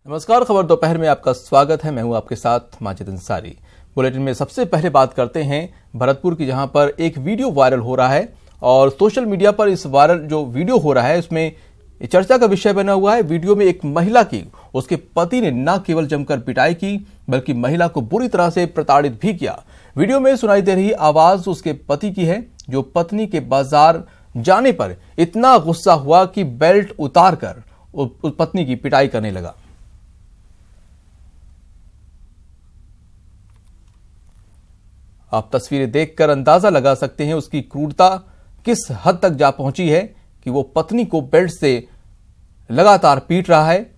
नमस्कार, खबर दोपहर में आपका स्वागत है। मैं हूं आपके साथ माजिद अंसारी। बुलेटिन में सबसे पहले बात करते हैं भरतपुर की, जहां पर एक वीडियो वायरल हो रहा है और सोशल मीडिया पर इस वायरल जो वीडियो हो रहा है उसमें चर्चा का विषय बना हुआ है। वीडियो में एक महिला की उसके पति ने न केवल जमकर पिटाई की बल्कि महिला को बुरी तरह से प्रताड़ित भी किया। वीडियो में सुनाई दे रही आवाज उसके पति की है, जो पत्नी के बाजार जाने पर इतना गुस्सा हुआ कि बेल्ट उतार कर उस पत्नी की पिटाई करने लगा। आप तस्वीरें देखकर अंदाजा लगा सकते हैं उसकी क्रूरता किस हद तक जा पहुंची है कि वो पत्नी को बेल्ट से लगातार पीट रहा है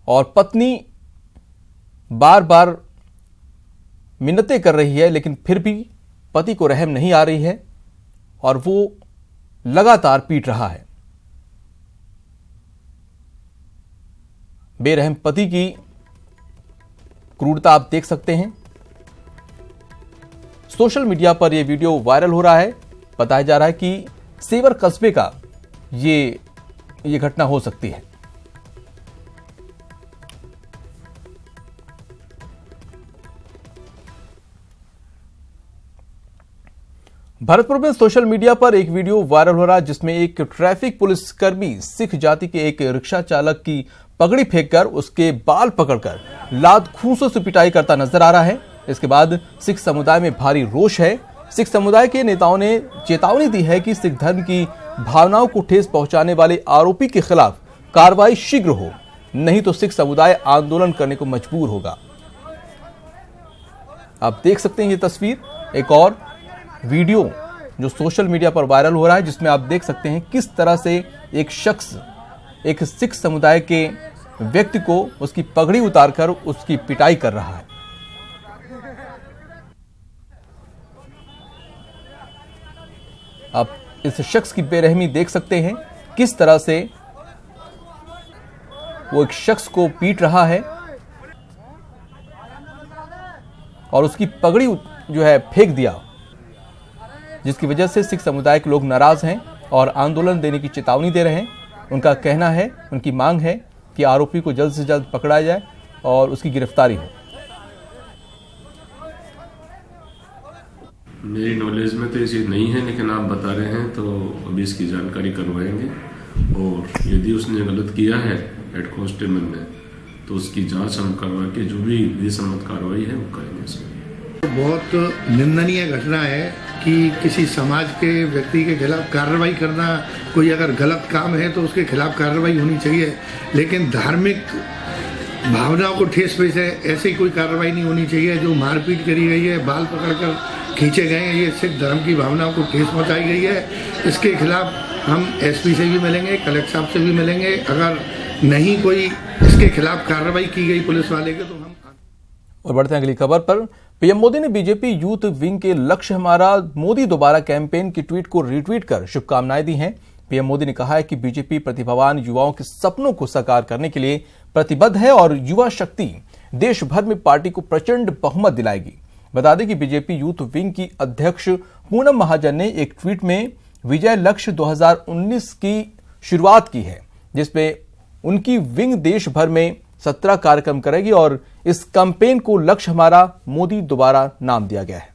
और पत्नी बार बार मिन्नतें कर रही है, लेकिन फिर भी पति को रहम नहीं आ रही है और वो लगातार पीट रहा है। बेरहम पति की क्रूरता आप देख सकते हैं। सोशल मीडिया पर यह वीडियो वायरल हो रहा है। बताया जा रहा है कि सेवर कस्बे का ये घटना हो सकती है। भरतपुर में सोशल मीडिया पर एक वीडियो वायरल हो रहा है जिसमें एक ट्रैफिक पुलिसकर्मी सिख जाति के एक रिक्शा चालक की पगड़ी फेंककर उसके बाल पकड़कर लात खूंसों से पिटाई करता नजर आ रहा है। इसके बाद सिख समुदाय में भारी रोष है। सिख समुदाय के नेताओं ने चेतावनी दी है कि सिख धर्म की भावनाओं को ठेस पहुंचाने वाले आरोपी के खिलाफ कार्रवाई शीघ्र हो, नहीं तो सिख समुदाय आंदोलन करने को मजबूर होगा। आप देख सकते हैं ये तस्वीर, एक और वीडियो जो सोशल मीडिया पर वायरल हो रहा है जिसमें आप देख सकते हैं किस तरह से एक शख्स एक सिख समुदाय के व्यक्ति को उसकी पगड़ी उतारकर उसकी पिटाई कर रहा है। आप इस शख्स की बेरहमी देख सकते हैं, किस तरह से वो एक शख्स को पीट रहा है और उसकी पगड़ी जो है फेंक दिया, जिसकी वजह से सिख समुदाय के लोग नाराज हैं और आंदोलन देने की चेतावनी दे रहे हैं। उनका कहना है, उनकी मांग है कि आरोपी को जल्द से जल्द पकड़ा जाए और उसकी गिरफ्तारी हो। मेरी नॉलेज में तो ये चीज़ नहीं है, लेकिन आप बता रहे हैं तो अभी इसकी जानकारी करवाएंगे और यदि उसने गलत किया है हेड कांस्टेबल ने तो उसकी जांच हम करवा के जो भी विधिसम्मत कार्रवाई है वो करेंगे। इसमें बहुत निंदनीय घटना है कि किसी समाज के व्यक्ति के खिलाफ कार्रवाई करना, कोई अगर गलत काम है तो उसके खिलाफ कार्रवाई होनी चाहिए, लेकिन धार्मिक भावनाओं को ठेस पहुंचे ऐसी कोई कार्रवाई नहीं होनी चाहिए। जो मारपीट करी गई है, बाल पकड़कर खींचे गए हैं, ये सिख धर्म की भावनाओं को ठेस पहुंचाई गई है। इसके खिलाफ हम एसपी से भी मिलेंगे, कलेक्टर साहब से भी मिलेंगे। अगर नहीं कोई इसके खिलाफ कार्रवाई की गई पुलिस वाले के तो हम। और बढ़ते हैं अगली खबर पर। पीएम मोदी ने बीजेपी यूथ विंग के लक्ष्य हमारा मोदी दोबारा कैंपेन की ट्वीट को रीट्वीट कर शुभकामनाएं दी हैं। पीएम मोदी ने कहा है कि बीजेपी प्रतिभावान युवाओं के सपनों को साकार करने के लिए प्रतिबद्ध है और युवा शक्ति देश भर में पार्टी को प्रचंड बहुमत दिलाएगी। बता दें कि बीजेपी यूथ विंग की अध्यक्ष पूनम महाजन ने एक ट्वीट में विजय लक्ष्य 2019 की शुरुआत की है, जिसमें उनकी विंग देश भर में 17 कार्यक्रम करेगी और इस कैंपेन को लक्ष्य हमारा मोदी दोबारा नाम दिया गया है।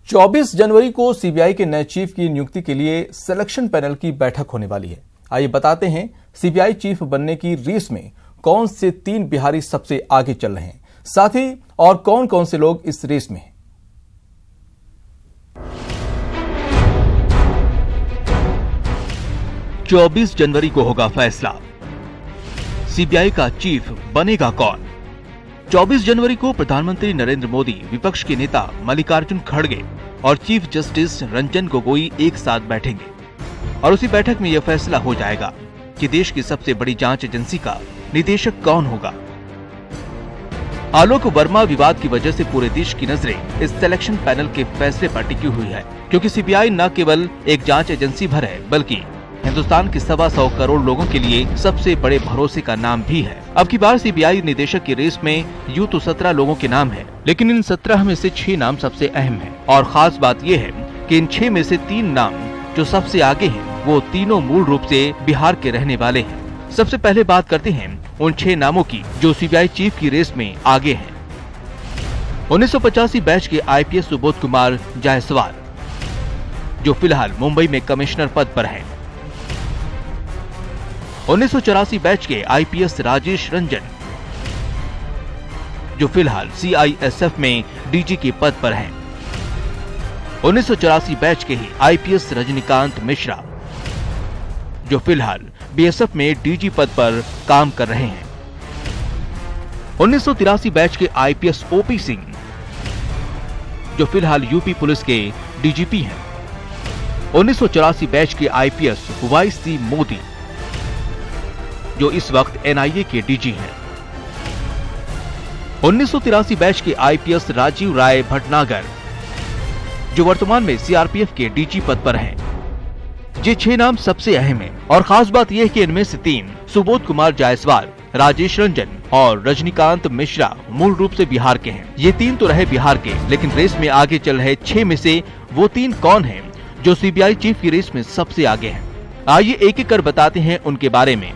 चौबीस जनवरी को सीबीआई के नए चीफ की नियुक्ति के लिए सिलेक्शन पैनल की बैठक होने वाली है। आइए बताते हैं सीबीआई चीफ बनने की रेस में कौन से 3 बिहारी सबसे आगे चल रहे हैं, साथ ही और कौन कौन से लोग इस रेस में हैं। 24 जनवरी को होगा फैसला, सीबीआई का चीफ बनेगा कौन। 24 जनवरी को प्रधानमंत्री नरेंद्र मोदी, विपक्ष के नेता मल्लिकार्जुन खड़गे और चीफ जस्टिस रंजन गोगोई एक साथ बैठेंगे और उसी बैठक में यह फैसला हो जाएगा कि देश की सबसे बड़ी जांच एजेंसी का निदेशक कौन होगा। आलोक वर्मा विवाद की वजह से पूरे देश की नजरें इस सिलेक्शन पैनल के फैसले पर टिकी हुई है, क्योंकि सीबीआई न केवल एक जांच एजेंसी भर है बल्कि हिंदुस्तान के 125 करोड़ लोगों के लिए सबसे बड़े भरोसे का नाम भी है। अब की बार सीबीआई निदेशक की रेस में यूं तो 17 लोगों के नाम है, लेकिन इन 17 में से 6 नाम सबसे अहम है और खास बात यह है कि इन 6 में से 3 नाम जो सबसे आगे हैं वो तीनों मूल रूप से बिहार के रहने वाले हैं। सबसे पहले बात करते हैं उन 6 नामों की जो सीबीआई चीफ की रेस में आगे हैं। 1985 बैच के आईपीएस सुबोध कुमार जायसवाल, जो फिलहाल मुंबई में कमिश्नर पद पर हैं। 1984 बैच के आईपीएस राजेश रंजन, जो फिलहाल सीआईएसएफ में डीजी के पद पर हैं। 1984 बैच के ही आईपीएस रजनीकांत मिश्रा, जो फिलहाल बीएसएफ में डीजी पद पर काम कर रहे हैं। 1983 बैच के आईपीएस ओपी सिंह, जो फिलहाल यूपी पुलिस के डीजीपी हैं। 1984 बैच के आईपीएस वाईसी मोदी, जो इस वक्त एनआईए के डीजी हैं। 1983 बैच के आईपीएस राजीव राय भटनागर, जो वर्तमान में सीआरपीएफ के डीजी पद पर हैं। ये 6 नाम सबसे अहम हैं और खास बात यह है कि इनमें से 3 सुबोध कुमार जायसवाल, राजेश रंजन और रजनीकांत मिश्रा मूल रूप से बिहार के हैं। ये 3 तो रहे बिहार के, लेकिन रेस में आगे चल रहे 6 में से वो 3 कौन हैं जो सीबीआई चीफ की रेस में सबसे आगे हैं? आइए एक एक कर बताते हैं उनके बारे में।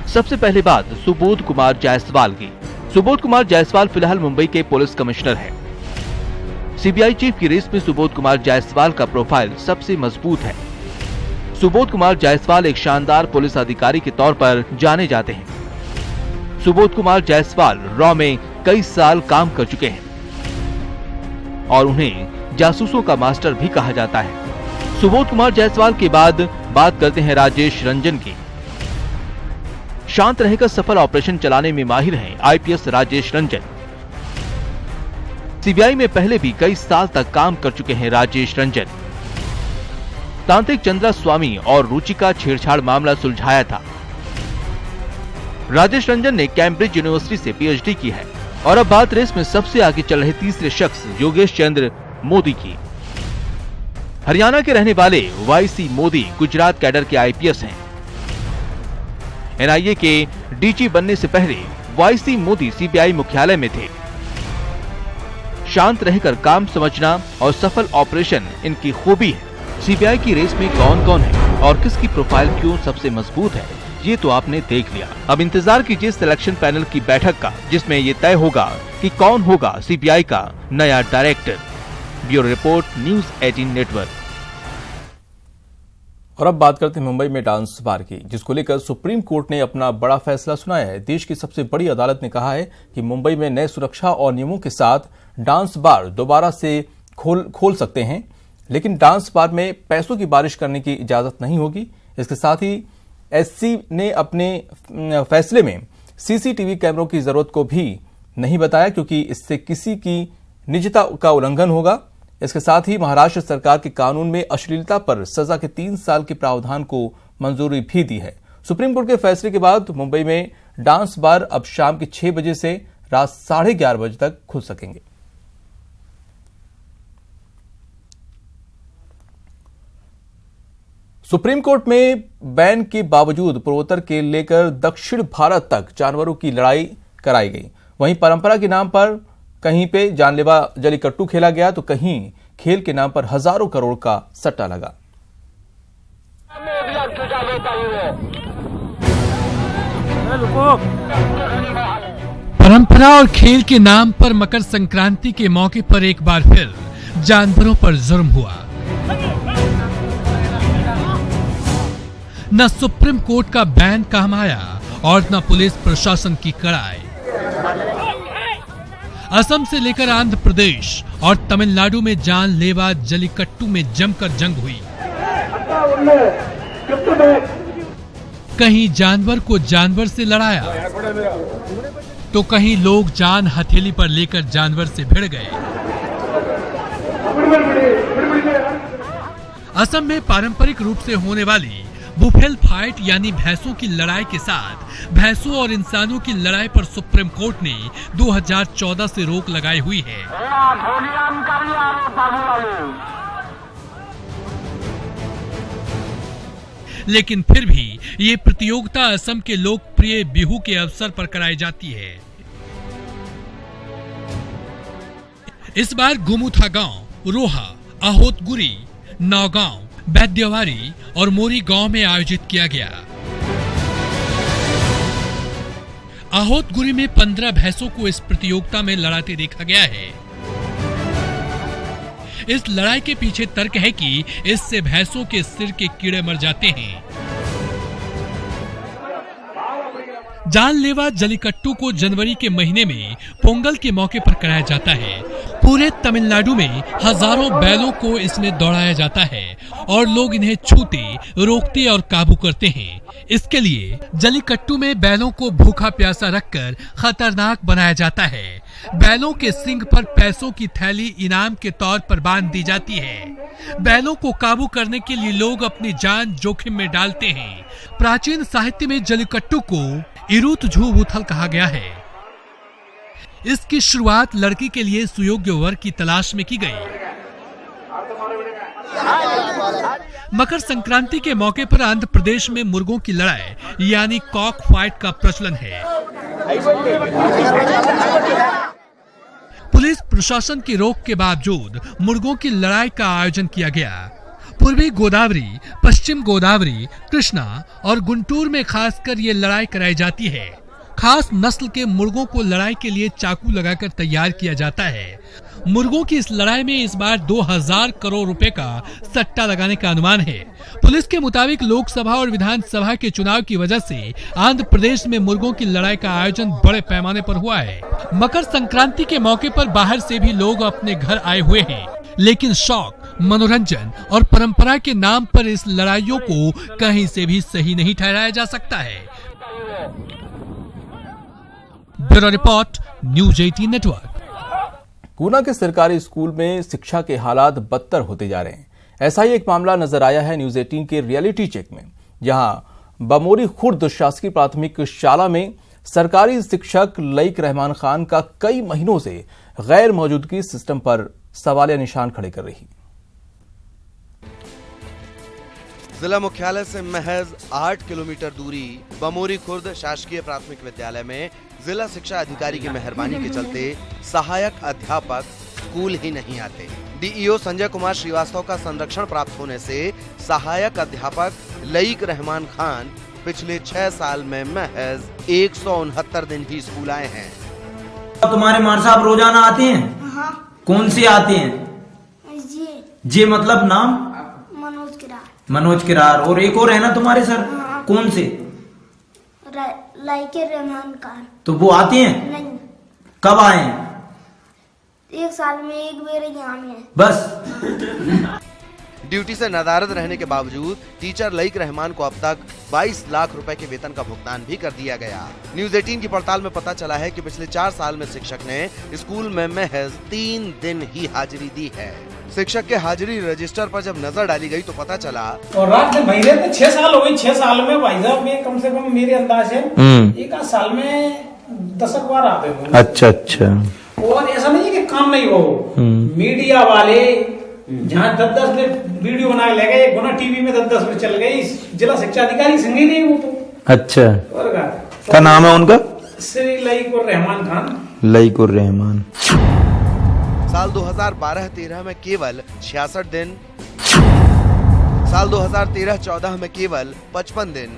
सबसे पहले बात सुबोध कुमार जायसवाल की। सुबोध कुमार जायसवाल फिलहाल मुंबई के पुलिस कमिश्नर हैं। सीबीआई चीफ की रेस में सुबोध कुमार जायसवाल का प्रोफाइल सबसे मजबूत है। सुबोध कुमार जायसवाल एक शानदार पुलिस अधिकारी के तौर पर जाने जाते हैं। सुबोध कुमार जायसवाल रॉ में कई साल काम कर चुके हैं और उन्हें जासूसों का मास्टर भी कहा जाता है। सुबोध कुमार जायसवाल के बाद बात करते हैं राजेश रंजन की। शांत रहकर सफल ऑपरेशन चलाने में माहिर हैं आईपीएस राजेश रंजन। सीबीआई में पहले भी कई साल तक काम कर चुके हैं राजेश रंजन। तांत्रिक चंद्रा स्वामी और रुचिका छेड़छाड़ मामला सुलझाया था। राजेश रंजन ने कैम्ब्रिज यूनिवर्सिटी से पीएचडी की है। और अब बात रेस में सबसे आगे चल रहे तीसरे शख्स योगेश चंद्र मोदी की। हरियाणा के रहने वाले वाईसी मोदी गुजरात कैडर के आईपीएस हैं। एनआईए के डीजी बनने से पहले वाईसी मोदी सीबीआई मुख्यालय में थे। शांत रहकर काम समझना और सफल ऑपरेशन इनकी खूबी है। सीबीआई की रेस में कौन कौन है और किसकी प्रोफाइल क्यों सबसे मजबूत है, ये तो आपने देख लिया। अब इंतजार कीजिए सिलेक्शन पैनल की बैठक का, जिसमें ये तय होगा कि कौन होगा सीबीआई का नया director. Bureau report, news 18 network. और अब बात करते हैं मुंबई में डांस बार की, जिसको लेकर सुप्रीम कोर्ट ने अपना बड़ा फैसला सुनाया है। देश की सबसे बड़ी अदालत ने कहा है कि मुंबई में नए सुरक्षा और नियमों के साथ डांस बार दोबारा से खोल सकते हैं, लेकिन डांस बार में पैसों की बारिश करने की इजाजत नहीं होगी। इसके साथ ही एससी ने अपने फैसले में सीसीटीवी कैमरों की जरूरत को भी नहीं बताया, क्योंकि इससे किसी की निजता का उल्लंघन होगा। इसके साथ ही महाराष्ट्र सरकार के कानून में अश्लीलता पर सजा के 3 साल के प्रावधान को मंजूरी भी दी है। सुप्रीम कोर्ट के फैसले के बाद मुंबई में डांस बार अब शाम के 6 बजे से रात 11:30 बजे तक खुल सकेंगे। सुप्रीम कोर्ट में बैन के बावजूद पूर्वोत्तर के लेकर दक्षिण भारत तक जानवरों की लड़ाई कराई गई। वहीं परंपरा के नाम पर कहीं पे जानलेवा जलीकट्टू खेला गया, तो कहीं खेल के नाम पर हजारों करोड़ का सट्टा लगा। परंपरा और खेल के नाम पर मकर संक्रांति के मौके पर एक बार फिर जानवरों पर जुर्म हुआ। न सुप्रीम कोर्ट का बैन काम आया और न पुलिस प्रशासन की कड़ाई। असम से लेकर आंध्र प्रदेश और तमिलनाडु में जानलेवा जलीकट्टू में जमकर जंग हुई। कहीं जानवर को जानवर से लड़ाया, तो कहीं लोग जान हथेली पर लेकर जानवर से भिड़ गए। असम में पारंपरिक रूप से होने वाली बुफेल फाइट यानी भैंसों की लड़ाई के साथ भैंसों और इंसानों की लड़ाई पर सुप्रीम कोर्ट ने 2014 से रोक लगाई हुई है। लेकिन फिर भी ये प्रतियोगिता असम के लोकप्रिय बिहू के अवसर पर कराई जाती है। इस बार गुमुथा गांव, रोहा, आहोतगुरी, नौगांव, बैद्यवारी और मोरी गांव में आयोजित किया गया। आहोतगुरी में 15 भैंसों को इस प्रतियोगिता में लड़ाते देखा गया है। इस लड़ाई के पीछे तर्क है कि इससे भैंसों के सिर के कीड़े मर जाते हैं। जानलेवा जल्लीकट्टू को जनवरी के महीने में पोंगल के मौके पर कराया जाता है। पूरे तमिलनाडु में हजारों बैलों को इसमें दौड़ाया जाता है और लोग इन्हें छूते, रोकते और काबू करते हैं। इसके लिए जल्लीकट्टू में बैलों को भूखा प्यासा रखकर खतरनाक बनाया जाता है। बैलों के सींग पर पैसों की थैली इनाम के तौर पर बांध दी जाती है। बैलों को काबू करने के लिए लोग अपनी जान जोखिम में डालते हैं। प्राचीन साहित्य में जल्लीकट्टू को इरुथझूबुथल कहा गया है। इसकी शुरुआत लड़की के लिए सुयोग्य वर की तलाश में की गई। मकर संक्रांति के मौके पर आंध्र प्रदेश में मुर्गों की लड़ाई यानी कॉक फाइट का प्रचलन है। पुलिस प्रशासन की रोक के बावजूद मुर्गों की लड़ाई का आयोजन किया गया। पूर्वी गोदावरी, पश्चिम गोदावरी, कृष्णा और गुंटूर में खासकर ये लड़ाई कराई जाती है। खास नस्ल के मुर्गों को लड़ाई के लिए चाकू लगाकर तैयार किया जाता है। मुर्गों की इस लड़ाई में इस बार 2000 करोड़ रुपए का सट्टा लगाने का अनुमान है। पुलिस के मुताबिक लोकसभा और विधानसभा के चुनाव की वजह से आंध्र प्रदेश में मुर्गों की लड़ाई का आयोजन बड़े पैमाने पर हुआ है। मकर संक्रांति के मौके पर बाहर से भी लोग अपने घर आए हुए हैं, लेकिन शौक, मनोरंजन और परंपरा के नाम पर इस लड़ाइयों को कहीं से भी सही नहीं ठहराया जा सकता है। Bureau report, news 18 network. Guna के सरकारी स्कूल में शिक्षा के हालात बदतर होते जा रहे हैं। ऐसा ही एक मामला नजर आया है न्यूज 18 के रियलिटी चेक में, जहां बमोरी खुर्द शासकीय प्राथमिक शाला में सरकारी शिक्षक लईक रहमान खान का कई महीनों से गैर मौजूदगी सिस्टम पर सवालिया निशान खड़े कर रही। जिला मुख्यालय से महज 8 किलोमीटर दूरी बमोरी खुर्द शासकीय प्राथमिक विद्यालय में जिला शिक्षा अधिकारी की मेहरबानी के चलते सहायक अध्यापक स्कूल ही नहीं आते। डीईओ संजय कुमार श्रीवास्तव का संरक्षण प्राप्त होने से सहायक अध्यापक लईक रहमान खान पिछले 6 साल में महज 169 दिन ही स्कूल आए हैं। तुम्हारे मार साहब रोजाना आते हैं? हाँ। कौन से आते हैं? जे मतलब नाम? मनोज किरार। और एक और है ना तुम्हारे सर? हाँ। कौन से? लईक रहमान खान। तो वो आते हैं? नहीं। कब आए हैं? 1 साल में 1 बार यहाँ में। बस। ड्यूटी से नदारद रहने के बावजूद टीचर लईक रहमान को अब तक 22 लाख रुपए के वेतन का भुगतान भी कर दिया गया। न्यूज 18 की पड़ताल में पता चला है कि पिछले 4 साल में शिक्षक ने स्कूल में महज 3 दिन ही हाजिरी दी है। शिक्षक के हाजिरी रजिस्टर पर जब नजर डाली गई तो पता चला और रात में भाई रहते 6 साल हो गई। 6 साल में भाई साहब में कम से कम मेरे अंदाज है 1 साल में 10 बार आते हैं। अच्छा। और ऐसा नहीं है कि काम नहीं हो। मीडिया वाले जहाँ 10-10 मिनट वीडियो बना ले गए, गुना टीवी में 10-10 मिनट चल गई। जिला शिक्षा अधिकारी संगी नहीं वो तो। अच्छा। और क्या नाम है उनका? श्री लईक रहमान खान। लईक रहमान। साल 2012-13 में केवल 66 दिन, साल 2013-14 में केवल 55 दिन,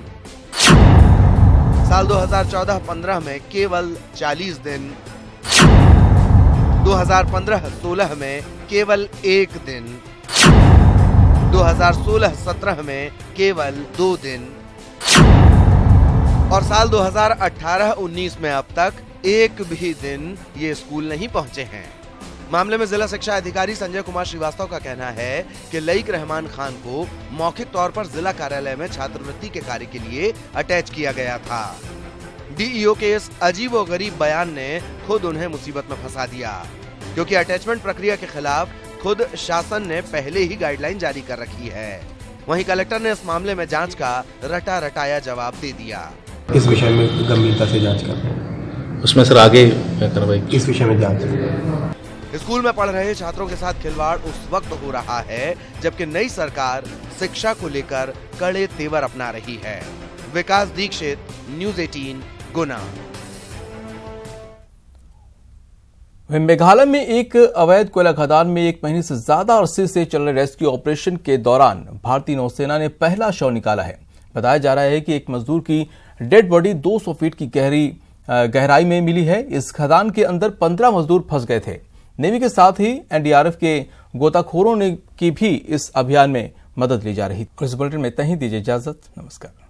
साल 2014-15 में केवल 40 दिन, 2015-16 में केवल 1 दिन, 2016-17 में केवल 2 दिन और साल 2018-19 में अब तक एक भी दिन ये स्कूल नहीं पहुंचे हैं। मामले में जिला शिक्षा अधिकारी संजय कुमार श्रीवास्तव का कहना है कि लईक रहमान खान को मौखिक तौर पर जिला कार्यालय में छात्रवृत्ति के कार्य के लिए अटैच किया गया था। डीईओ के इस अजीबोगरीब बयान ने खुद उन्हें मुसीबत में फंसा दिया, क्योंकि अटैचमेंट प्रक्रिया के खिलाफ खुद शासन ने पहले ही गाइडलाइन जारी कर रखी है। वहीं कलेक्टर ने इस मामले में जांच का रटा रटाया जवाब दे दिया। इस विषय में गंभीरता से जांच कर रहे हैं। उसमें सर आगे क्या कार्रवाई? इस विषय में जांच। स्कूल में पढ़ रहे छात्रों के साथ खिलवाड़ उस वक्त हो रहा है जबकि नई सरकार शिक्षा को लेकर कड़े तेवर अपना रही है। विकास दीक्षित, न्यूज 18, गुना। मेघालय में एक अवैध कोयला खदान में 1 महीने से ज्यादा अरसे से चल रहे रेस्क्यू ऑपरेशन के दौरान भारतीय नौसेना ने पहला शव निकाला है। बताया जा रहा है कि एक मजदूर की डेड बॉडी 200 फीट की गहराई में मिली है। इस खदान के अंदर 15 मजदूर फंस गए थे। नेवी के साथ ही एनडीआरएफ के गोताखोरों ने की भी इस अभियान में मदद ली जा रही। इस बुलेटिन में इतना ही, दीजिए इजाजत, नमस्कार।